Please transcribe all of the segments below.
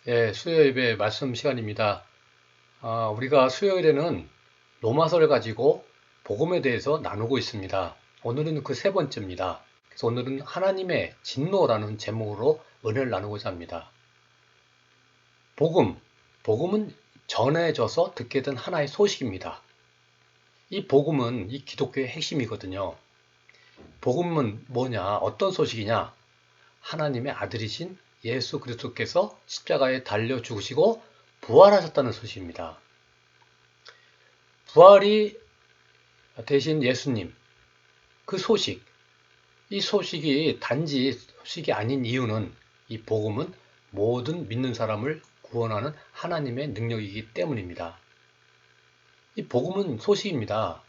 예, 수요예배 말씀 시간입니다. 우리가 수요일에는 로마서를 가지고 복음에 대해서 나누고 있습니다. 오늘은 그 세 번째입니다. 그래서 오늘은 하나님의 진노라는 제목으로 은혜를 나누고자 합니다. 복음, 복음은 전해져서 듣게 된 하나의 소식입니다. 이 복음은 이 기독교의 핵심이거든요. 복음은 뭐냐? 어떤 소식이냐? 하나님의 아들이신 예수 그리스도께서 십자가에 달려 죽으시고 부활하셨다는 소식입니다. 부활이 대신 예수님, 그 소식, 이 소식이 단지 소식이 아닌 이유는 이 복음은 모든 믿는 사람을 구원하는 하나님의 능력이기 때문입니다. 이 복음은 소식입니다.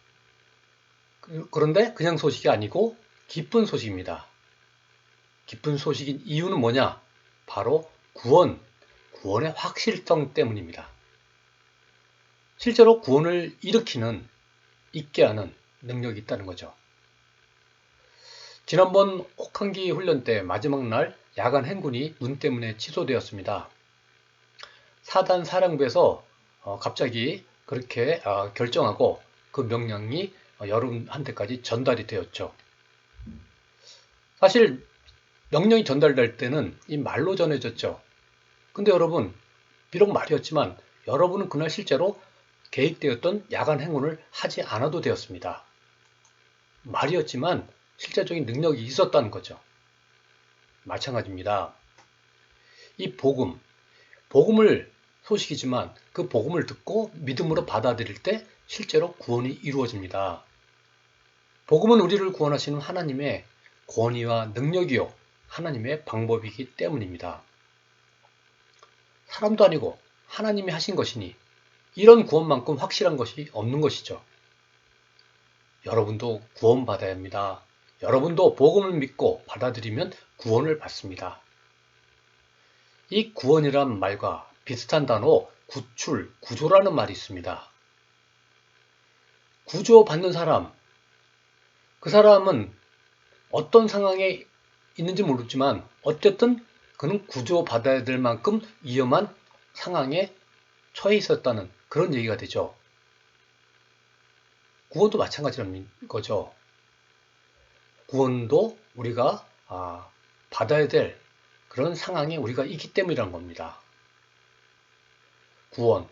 그런데 그냥 소식이 아니고 기쁜 소식입니다. 기쁜 소식인 이유는 뭐냐? 바로 구원의 확실성 때문입니다. 실제로 구원을 있게 하는 능력이 있다는 거죠. 지난번 혹한기 훈련 때 마지막 날 야간 행군이 눈 때문에 취소되었습니다. 사단 사령부에서 갑자기 그렇게 결정하고 그 명령이 여러분한테까지 전달이 되었죠. 사실 명령이 전달될 때는 이 말로 전해졌죠. 근데 여러분, 비록 말이었지만 여러분은 그날 실제로 계획되었던 야간 행군을 하지 않아도 되었습니다. 말이었지만 실제적인 능력이 있었다는 거죠. 마찬가지입니다. 이 복음을 소식이지만 그 복음을 듣고 믿음으로 받아들일 때 실제로 구원이 이루어집니다. 복음은 우리를 구원하시는 하나님의 권위와 능력이요. 하나님의 방법이기 때문입니다. 사람도 아니고 하나님이 하신 것이니 이런 구원만큼 확실한 것이 없는 것이죠. 여러분도 구원받아야 합니다. 여러분도 복음을 믿고 받아들이면 구원을 받습니다. 이 구원이란 말과 비슷한 단어 구조라는 말이 있습니다. 구조받는 사람, 그 사람은 어떤 상황에 있는지 모르지만 어쨌든 그는 구조받아야 될 만큼 위험한 상황에 처해 있었다는 그런 얘기가 되죠. 구원도 마찬가지라는 거죠. 구원도 우리가 받아야 될 그런 상황에 우리가 있기 때문이라는 겁니다. 구원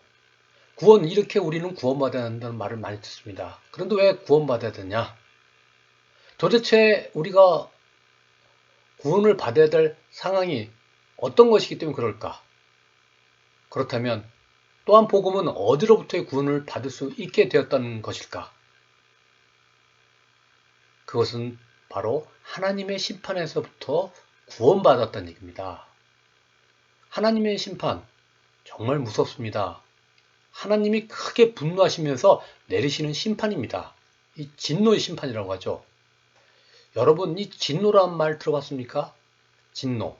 이렇게 우리는 구원받아야 한다는 말을 많이 듣습니다. 그런데 왜 구원받아야 되냐? 도대체 우리가 구원을 받아야 될 상황이 어떤 것이기 때문에 그럴까? 그렇다면 또한 복음은 어디로부터의 구원을 받을 수 있게 되었다는 것일까? 그것은 바로 하나님의 심판에서부터 구원받았다는 얘기입니다. 하나님의 심판, 정말 무섭습니다. 하나님이 크게 분노하시면서 내리시는 심판입니다. 이 진노의 심판이라고 하죠. 여러분, 이 진노라는 말 들어봤습니까? 진노.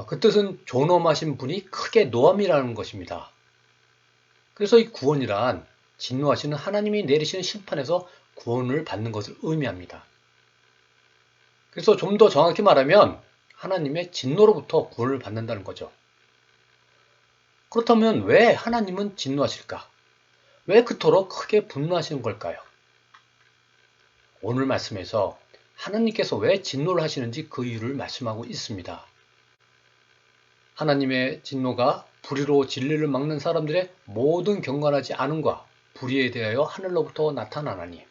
그 뜻은 존엄하신 분이 크게 노함이라는 것입니다. 그래서 이 구원이란 진노하시는 하나님이 내리시는 심판에서 구원을 받는 것을 의미합니다. 그래서 좀 더 정확히 말하면 하나님의 진노로부터 구원을 받는다는 거죠. 그렇다면 왜 하나님은 진노하실까? 왜 그토록 크게 분노하시는 걸까요? 오늘 말씀에서 하나님께서 왜 진노를 하시는지 그 이유를 말씀하고 있습니다. 하나님의 진노가 불의로 진리를 막는 사람들의 모든 경건하지 않음과 불의에 대하여 하늘로부터 나타나나니.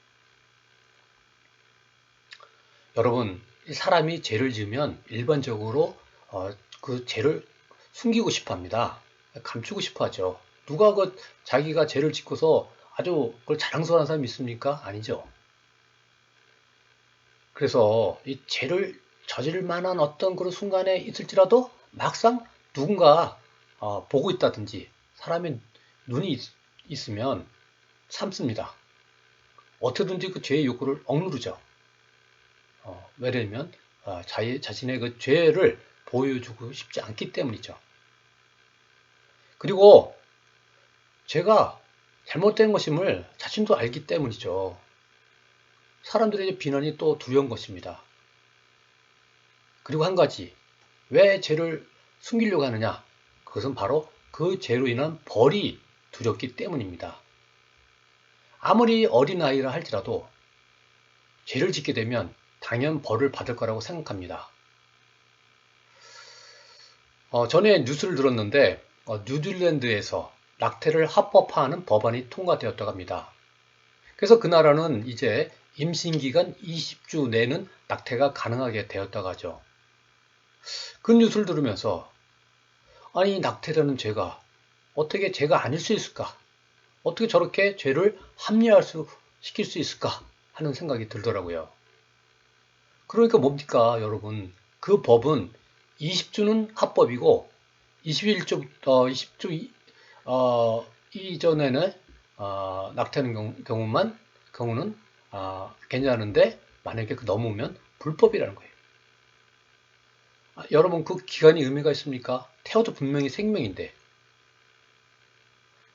여러분, 사람이 죄를 지으면 일반적으로 그 죄를 숨기고 싶어 합니다. 감추고 싶어 하죠. 누가 자기가 죄를 짓고서 아주 그걸 자랑스러운 사람이 있습니까? 아니죠. 그래서 이 죄를 저지를 만한 어떤 그런 순간에 있을지라도 막상 누군가 보고 있다든지 사람의 눈이 있으면 참습니다. 어떻게든지 그 죄의 욕구를 억누르죠. 왜냐면 자신의 그 죄를 보여주고 싶지 않기 때문이죠. 그리고 죄가 잘못된 것임을 자신도 알기 때문이죠. 사람들의 비난이 또 두려운 것입니다. 그리고 한 가지, 왜 죄를 숨기려고 하느냐? 그것은 바로 그 죄로 인한 벌이 두렵기 때문입니다. 아무리 어린아이라 할지라도 죄를 짓게 되면 당연 벌을 받을 거라고 생각합니다. 전에 뉴스를 들었는데 뉴질랜드에서 낙태를 합법화하는 법안이 통과되었다고 합니다. 그래서 그 나라는 이제 임신기간 20주 내는 낙태가 가능하게 되었다고 하죠. 그 뉴스를 들으면서 아니 낙태라는 죄가 어떻게 죄가 아닐 수 있을까? 어떻게 저렇게 죄를 시킬 수 있을까? 하는 생각이 들더라고요. 그러니까 뭡니까 여러분? 그 법은 20주는 합법이고 20주 이전에는 낙태하는 경우는 괜찮은데 만약에 그 넘으면 불법이라는 거예요. 여러분 그 기간이 의미가 있습니까? 태어도 분명히 생명인데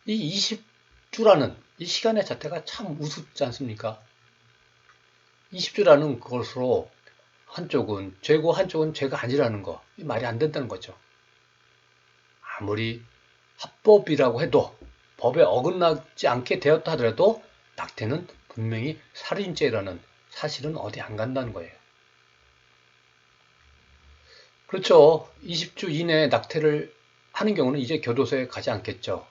이 20주라는 이 시간의 자체가 참 우습지 않습니까? 20주라는 것으로 한쪽은 죄고 한쪽은 죄가 아니라는 거 말이 안 된다는 거죠. 아무리 합법이라고 해도 법에 어긋나지 않게 되었다 하더라도 낙태는 분명히 살인죄라는 사실은 어디 안 간다는 거예요. 그렇죠. 20주 이내에 낙태를 하는 경우는 이제 교도소에 가지 않겠죠.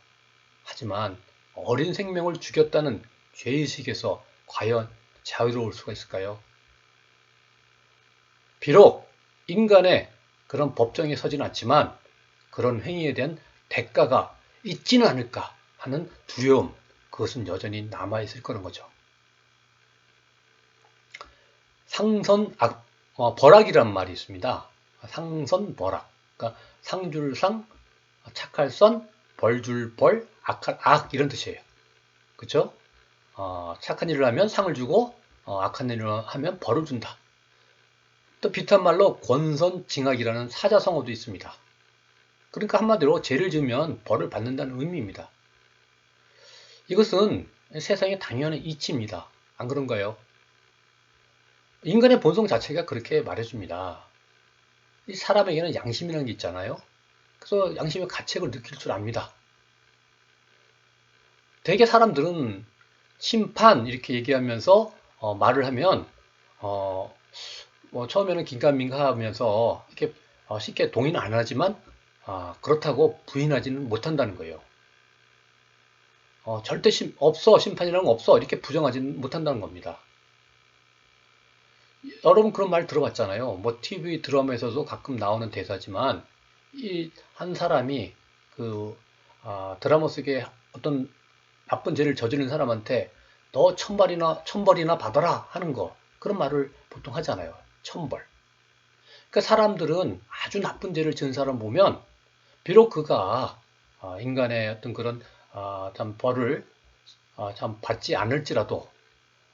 하지만 어린 생명을 죽였다는 죄의식에서 과연 자유로울 수가 있을까요? 비록 인간의 그런 법정에 서진 않지만 그런 행위에 대한 대가가 있지는 않을까 하는 두려움, 그것은 여전히 남아있을 거는 거죠. 벌악이란 말이 있습니다. 상선벌악. 그러니까 상줄상, 착할선, 벌줄벌, 악할 악 이런 뜻이에요. 그렇죠? 착한 일을 하면 상을 주고 악한 일을 하면 벌을 준다. 또 비슷한 말로 권선징악이라는 사자성어도 있습니다. 그러니까 한마디로 죄를 지으면 벌을 받는다는 의미입니다. 이것은 세상의 당연한 이치입니다. 안 그런가요? 인간의 본성 자체가 그렇게 말해줍니다. 이 사람에게는 양심이라는 게 있잖아요. 그래서 양심의 가책을 느낄 줄 압니다. 대개 사람들은 심판 이렇게 얘기하면서 말을 하면 처음에는 긴가민가 하면서 이렇게 쉽게 동의는 안 하지만 그렇다고 부인하지는 못한다는 거예요. 절대 심판이라는 건 없어 이렇게 부정하지는 못한다는 겁니다. 여러분 그런 말 들어봤잖아요. 뭐 TV 드라마에서도 가끔 나오는 대사지만 이 한 사람이 그 드라마 속에 어떤 나쁜 죄를 저지른 사람한테 너 천벌이나 받아라 하는 거 그런 말을 보통 하잖아요. 천벌. 그러니까 사람들은 아주 나쁜 죄를 지은 사람 보면 비록 그가 인간의 어떤 그런 참 벌을 참 받지 않을지라도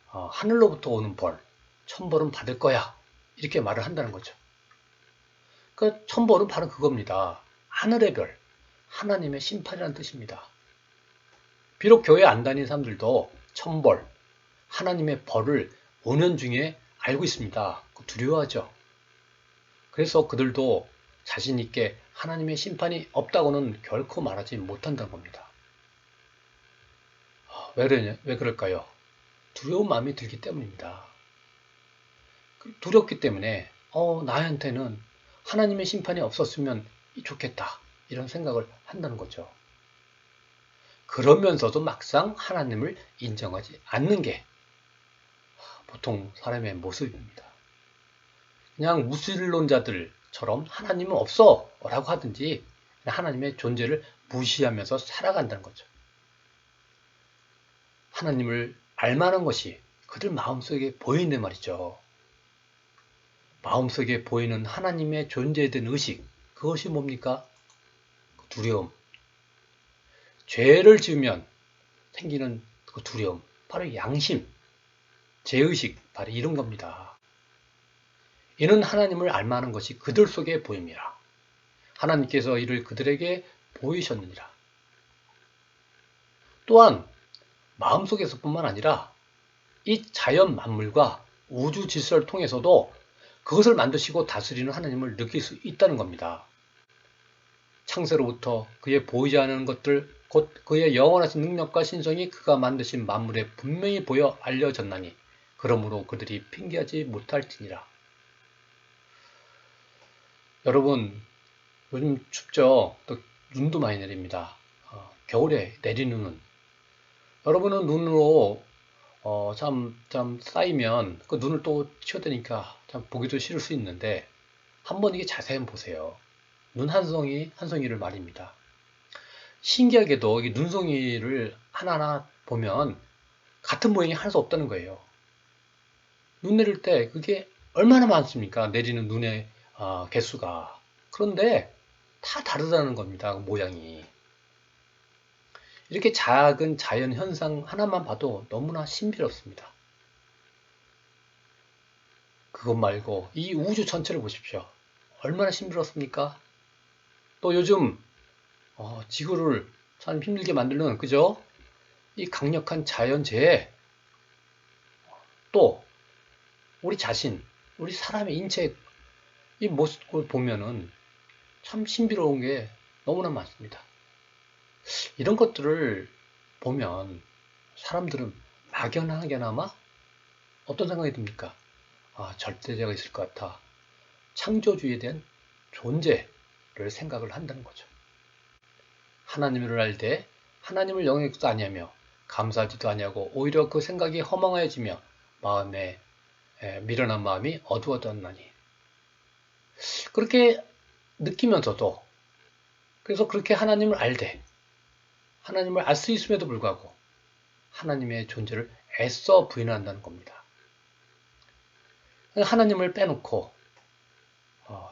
하늘로부터 오는 벌, 천벌은 받을 거야 이렇게 말을 한다는 거죠. 그 천벌은 바로 그겁니다. 하늘의 별, 하나님의 심판이라는 뜻입니다. 비록 교회 안 다니는 사람들도 천벌, 하나님의 벌을 은연중에 알고 있습니다. 두려워하죠. 그래서 그들도 자신 있게 하나님의 심판이 없다고는 결코 말하지 못한다는 겁니다. 왜 그럴까요? 두려운 마음이 들기 때문입니다. 두렵기 때문에 나한테는 하나님의 심판이 없었으면 좋겠다 이런 생각을 한다는 거죠. 그러면서도 막상 하나님을 인정하지 않는 게 보통 사람의 모습입니다. 그냥 무신론자들처럼 하나님은 없어 라고 하든지 하나님의 존재를 무시하면서 살아간다는 거죠. 하나님을 알만한 것이 그들 마음속에 보이는 말이죠. 마음속에 보이는 하나님의 존재에 대한 의식, 그것이 뭡니까? 두려움. 죄를 지으면 생기는 그 두려움, 바로 양심, 죄의식, 바로 이런 겁니다. 이는 하나님을 알만한 것이 그들 속에 보입니다. 하나님께서 이를 그들에게 보이셨느니라. 또한 마음속에서뿐만 아니라 이 자연 만물과 우주 질서를 통해서도 그것을 만드시고 다스리는 하나님을 느낄 수 있다는 겁니다. 창세로부터 그의 보이지 않는 것들 곧 그의 영원하신 능력과 신성이 그가 만드신 만물에 분명히 보여 알려졌나니 그러므로 그들이 핑계하지 못할지니라. 여러분, 요즘 춥죠? 또 눈도 많이 내립니다. 겨울에 내리는 눈. 여러분은 눈으로 참 쌓이면 그 눈을 또 치워대니까 참 보기도 싫을 수 있는데 한번 이게 자세히 한번 보세요. 눈 한 송이 한 송이를 말입니다. 신기하게도 이 눈송이를 하나하나 보면 같은 모양이 하나도 없다는 거예요. 눈 내릴 때 그게 얼마나 많습니까? 내리는 눈의 개수가. 그런데 다 다르다는 겁니다. 모양이. 이렇게 작은 자연 현상 하나만 봐도 너무나 신비롭습니다. 그것 말고 이 우주 전체를 보십시오. 얼마나 신비롭습니까? 또 요즘 지구를 참 힘들게 만드는 그죠? 이 강력한 자연재해 또 우리 자신, 우리 사람의 인체 이 모습을 보면은 참 신비로운 게 너무나 많습니다. 이런 것들을 보면 사람들은 막연하게나마 어떤 생각이 듭니까? 절대자가 있을 것 같아. 창조주에 대한 존재를 생각을 한다는 거죠. 하나님을 알되 하나님을 영역도 아니하며 감사하지도 아니하고 오히려 그 생각이 허망해지며 마음에 미련한 마음이 어두워졌나니 그렇게 느끼면서도 그래서 그렇게 하나님을 알되 하나님을 알 수 있음에도 불구하고 하나님의 존재를 애써 부인한다는 겁니다. 하나님을 빼놓고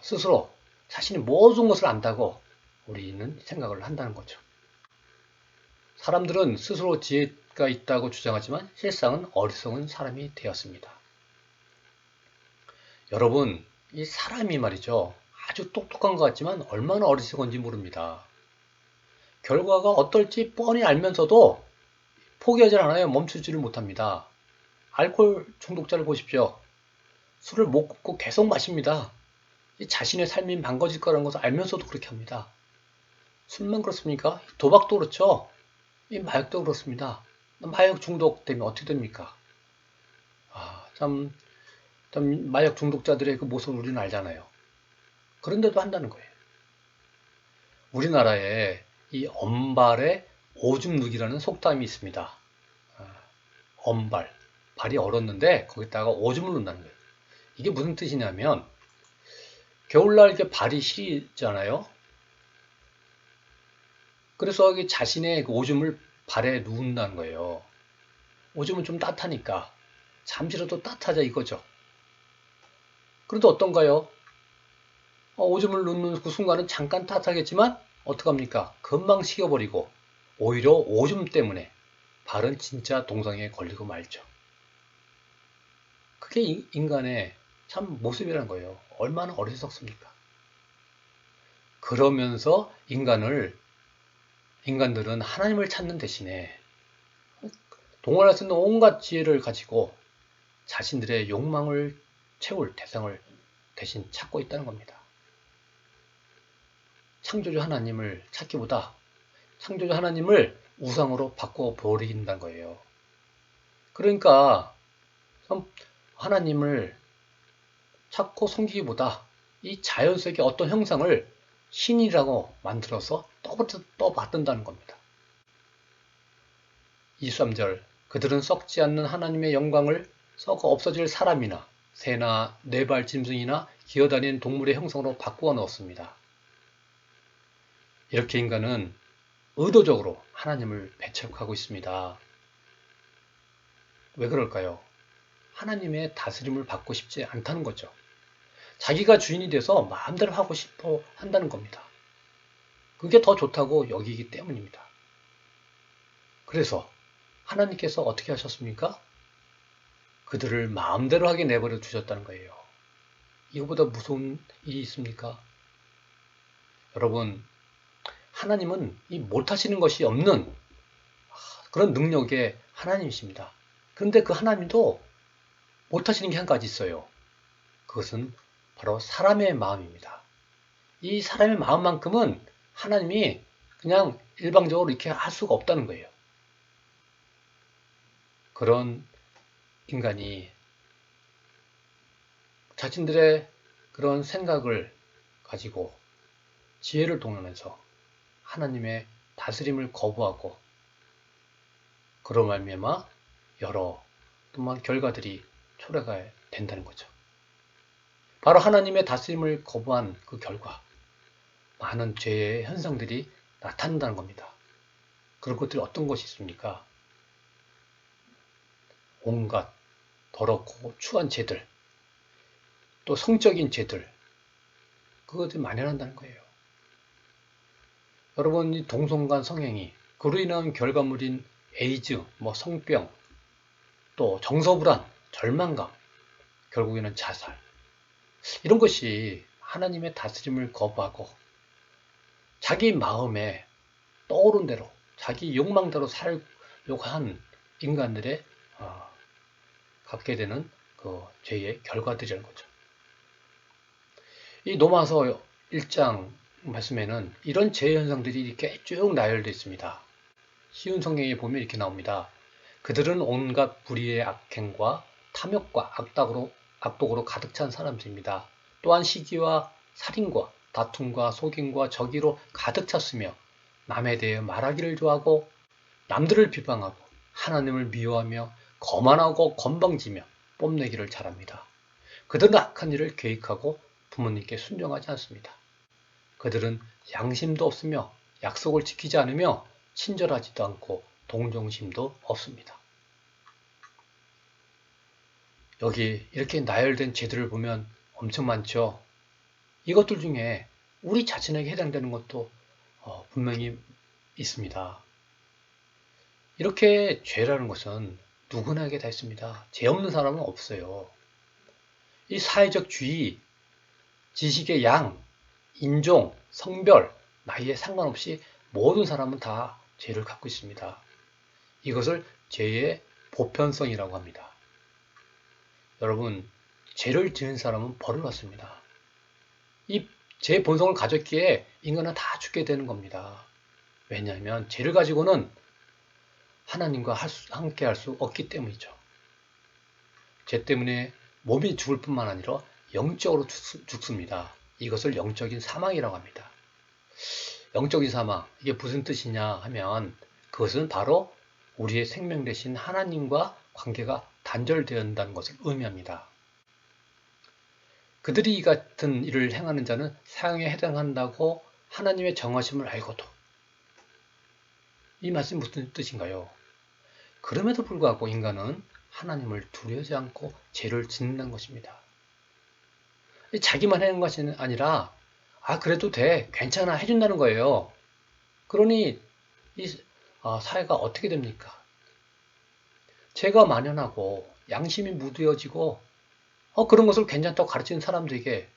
스스로 자신이 모든 것을 안다고 우리는 생각을 한다는 거죠. 사람들은 스스로 지혜가 있다고 주장하지만 실상은 어리석은 사람이 되었습니다. 여러분, 이 사람이 말이죠. 아주 똑똑한 것 같지만 얼마나 어리석은지 모릅니다. 결과가 어떨지 뻔히 알면서도 포기하지 않아요. 멈추지를 못합니다. 알코올 중독자를 보십시오. 술을 못 끊고 계속 마십니다. 자신의 삶이 망가질 거라는 것을 알면서도 그렇게 합니다. 술만 그렇습니까? 도박도 그렇죠. 이 마약도 그렇습니다. 마약 중독 되면 어떻게 됩니까? 참 마약 중독자들의 그 모습을 우리는 알잖아요. 그런데도 한다는 거예요. 우리나라에 이 언발에 오줌 누기라는 속담이 있습니다. 언발, 발이 얼었는데 거기다가 오줌을 넣는다는 거예요. 이게 무슨 뜻이냐면 겨울날 이렇게 발이 시리잖아요. 그래서 자신의 그 오줌을 발에 누운다는 거예요. 오줌은 좀 따뜻하니까 잠시라도 따뜻하자 이거죠. 그런데 어떤가요? 오줌을 넣는 그 순간은 잠깐 따뜻하겠지만 어떡합니까? 금방 식어버리고 오히려 오줌 때문에 발은 진짜 동상에 걸리고 말죠. 그게 인간의 참 모습이라는 거예요. 얼마나 어리석습니까? 그러면서 인간들은 하나님을 찾는 대신에 동원할 수 있는 온갖 지혜를 가지고 자신들의 욕망을 채울 대상을 대신 찾고 있다는 겁니다. 창조주 하나님을 찾기보다 창조주 하나님을 우상으로 바꿔버린다는 거예요. 그러니까 하나님을 찾고 섬기기보다 이 자연 속의 어떤 형상을 신이라고 만들어서 떠받든다는 겁니다. 23절 그들은 썩지 않는 하나님의 영광을 썩어 없어질 사람이나 새나 네발 짐승이나 기어다니는 동물의 형상으로 바꾸어 넣었습니다. 이렇게 인간은 의도적으로 하나님을 배척하고 있습니다. 왜 그럴까요? 하나님의 다스림을 받고 싶지 않다는 거죠. 자기가 주인이 돼서 마음대로 하고 싶어 한다는 겁니다. 그게 더 좋다고 여기기 때문입니다. 그래서 하나님께서 어떻게 하셨습니까? 그들을 마음대로 하게 내버려 두셨다는 거예요. 이거보다 무서운 일이 있습니까? 여러분, 하나님은 이 못하시는 것이 없는 그런 능력의 하나님이십니다. 그런데 그 하나님도 못하시는 게 한 가지 있어요. 그것은 바로 사람의 마음입니다. 이 사람의 마음만큼은 하나님이 그냥 일방적으로 이렇게 할 수가 없다는 거예요. 그런 인간이 자신들의 그런 생각을 가지고 지혜를 동원해서 하나님의 다스림을 거부하고 그로 말미암아 여러 또한 결과들이 초래가 된다는 거죠. 바로 하나님의 다스림을 거부한 그 결과 많은 죄의 현상들이 나타난다는 겁니다. 그런 것들이 어떤 것이 있습니까? 온갖 더럽고 추한 죄들, 또 성적인 죄들, 그것들이 만연한다는 거예요. 여러분, 이 동성간 성행위, 그로 인한 결과물인 에이즈, 성병, 또 정서불안, 절망감, 결국에는 자살. 이런 것이 하나님의 다스림을 거부하고 자기 마음에 떠오른 대로, 자기 욕망대로 살려고 한 인간들의 갖게 되는 그 죄의 결과들이라는 거죠. 이 로마서 1장 말씀에는 이런 죄 현상들이 이렇게 쭉 나열되어 있습니다. 쉬운 성경에 보면 이렇게 나옵니다. 그들은 온갖 불의의 악행과 탐욕과 악독으로 가득 찬 사람들입니다. 또한 시기와 살인과 다툼과 속임과 저기로 가득 찼으며 남에 대해 말하기를 좋아하고 남들을 비방하고 하나님을 미워하며 거만하고 건방지며 뽐내기를 잘합니다. 그들은 악한 일을 계획하고 부모님께 순종하지 않습니다. 그들은 양심도 없으며 약속을 지키지 않으며 친절하지도 않고 동정심도 없습니다. 여기 이렇게 나열된 죄들을 보면 엄청 많죠. 이것들 중에 우리 자신에게 해당되는 것도 분명히 있습니다. 이렇게 죄라는 것은 누구나에게 다 있습니다. 죄 없는 사람은 없어요. 이 사회적 주의, 지식의 양, 인종, 성별, 나이에 상관없이 모든 사람은 다 죄를 갖고 있습니다. 이것을 죄의 보편성이라고 합니다. 여러분, 죄를 지은 사람은 벌을 받습니다. 이 죄의 본성을 가졌기에 인간은 다 죽게 되는 겁니다. 왜냐하면 죄를 가지고는 하나님과 함께 할 수 없기 때문이죠. 죄 때문에 몸이 죽을 뿐만 아니라 영적으로 죽습니다. 이것을 영적인 사망이라고 합니다. 영적인 사망, 이게 무슨 뜻이냐 하면 그것은 바로 우리의 생명 대신 하나님과 관계가 단절되었다는 것을 의미합니다. 그들이 이 같은 일을 행하는 자는 사형에 해당한다고 하나님의 정하심을 알고도 이 말씀이 무슨 뜻인가요? 그럼에도 불구하고 인간은 하나님을 두려워하지 않고 죄를 짓는다는 것입니다. 자기만 하는 것이 아니라 그래도 돼, 괜찮아 해준다는 거예요. 그러니 이 사회가 어떻게 됩니까? 죄가 만연하고 양심이 무뎌지고 그런 것을 괜찮다고 가르치는 사람들에게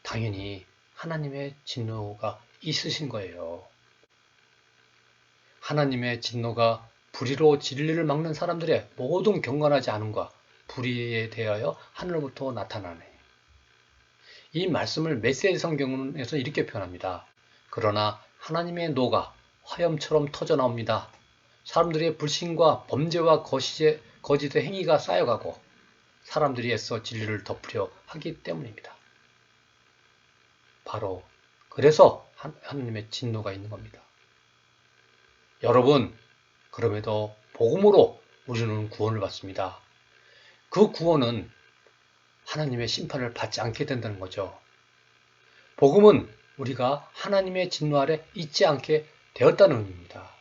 당연히 하나님의 진노가 있으신 거예요. 하나님의 진노가 불의로 진리를 막는 사람들의 모든 경건하지 않음과 불의에 대하여 하늘로부터 나타나네. 이 말씀을 메시지 성경에서 이렇게 표현합니다. 그러나 하나님의 노가 화염처럼 터져나옵니다. 사람들의 불신과 범죄와 거짓의 행위가 쌓여가고 사람들이 애써 진리를 덮으려 하기 때문입니다. 바로 그래서 하나님의 진노가 있는 겁니다. 여러분, 그럼에도 복음으로 우리는 구원을 받습니다. 그 구원은 하나님의 심판을 받지 않게 된다는 거죠. 복음은 우리가 하나님의 진노 아래 있지 않게 되었다는 의미입니다.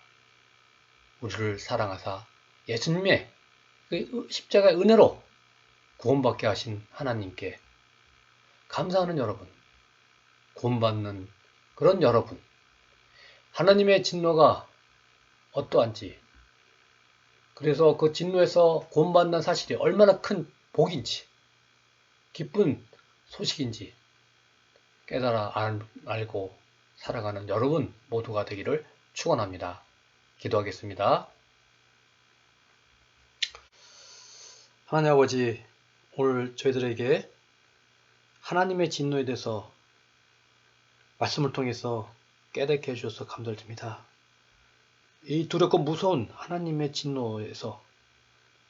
우리를 사랑하사 예수님의 십자가의 은혜로 구원받게 하신 하나님께 감사하는 여러분, 구원받는 그런 여러분, 하나님의 진노가 어떠한지, 그래서 그 진노에서 구원받는 사실이 얼마나 큰 복인지, 기쁜 소식인지 깨달아 알고 살아가는 여러분 모두가 되기를 축원합니다. 기도하겠습니다. 하나님 아버지, 오늘 저희들에게 하나님의 진노에 대해서 말씀을 통해서 깨닫게 해주셔서 감사드립니다. 이 두렵고 무서운 하나님의 진노에서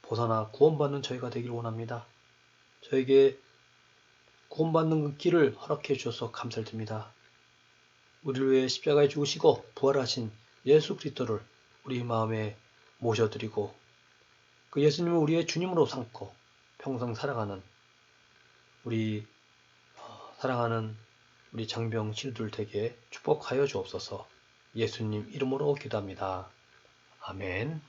벗어나 구원받는 저희가 되길 원합니다. 저에게 구원받는 그 길을 허락해 주셔서 감사드립니다. 우리를 위해 십자가에 죽으시고 부활하신 예수 그리스도를 우리 마음에 모셔드리고 그 예수님을 우리의 주님으로 삼고 평생 살아가는 우리 사랑하는 우리 장병 친구들 되게 축복하여 주옵소서. 예수님 이름으로 기도합니다. 아멘.